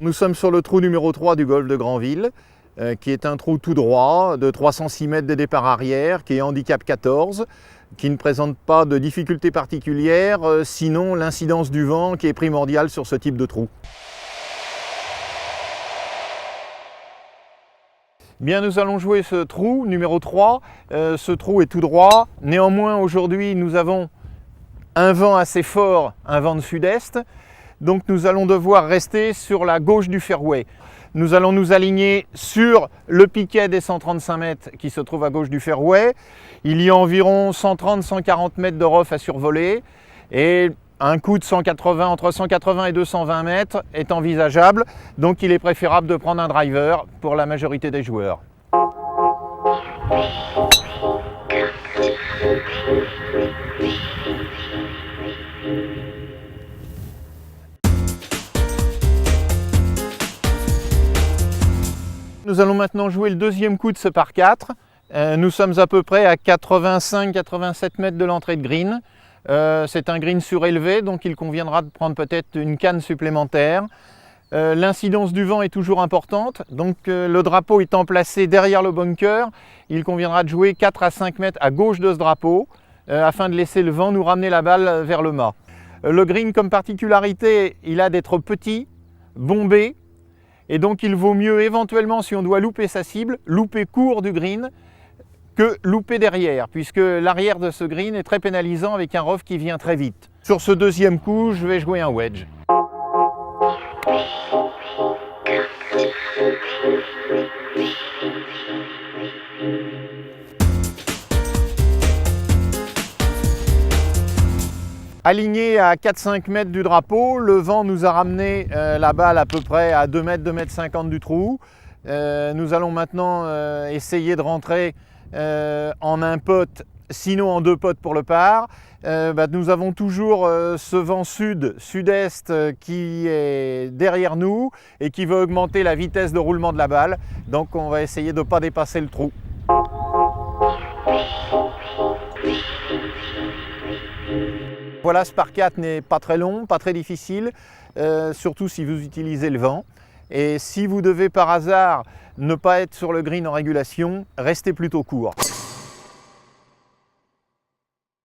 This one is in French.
Nous sommes sur le trou numéro 3 du golf de Granville, qui est un trou tout droit de 306 mètres de départ arrière, qui est handicap 14, qui ne présente pas de difficultés particulières, sinon l'incidence du vent qui est primordiale sur ce type de trou. Bien, nous allons jouer ce trou numéro 3. Ce trou est tout droit. Néanmoins, aujourd'hui, nous avons un vent assez fort, un vent de sud-est. Donc nous allons devoir rester sur la gauche du fairway. Nous allons nous aligner sur le piquet des 135 mètres qui se trouve à gauche du fairway. Il y a environ 130-140 mètres de rough à survoler et un coup de 180, entre 180 et 220 mètres est envisageable. Donc il est préférable de prendre un driver pour la majorité des joueurs. Nous allons maintenant jouer le deuxième coup de ce par 4. Nous sommes à peu près à 85-87 mètres de l'entrée de green. C'est un green surélevé, donc il conviendra de prendre peut-être une canne supplémentaire. L'incidence du vent est toujours importante, donc le drapeau étant placé derrière le bunker, il conviendra de jouer 4 à 5 mètres à gauche de ce drapeau, afin de laisser le vent nous ramener la balle vers le mât. Le green, comme particularité, il a d'être petit, bombé, et donc il vaut mieux éventuellement, si on doit louper sa cible, louper court du green, que louper derrière, puisque l'arrière de ce green est très pénalisant avec un rough qui vient très vite. Sur ce deuxième coup, je vais jouer un wedge. Aligné à 4-5 mètres du drapeau, le vent nous a ramené la balle à peu près à 2 mètres, 2 mètres 50 du trou. Nous allons maintenant essayer de rentrer en un pot, sinon en 2 pots pour le par. Nous avons toujours ce vent sud-est qui est derrière nous et qui va augmenter la vitesse de roulement de la balle. Donc on va essayer de ne pas dépasser le trou. Voilà, ce par 4 n'est pas très long, pas très difficile, surtout si vous utilisez le vent. Et si vous devez par hasard ne pas être sur le green en régulation, restez plutôt court.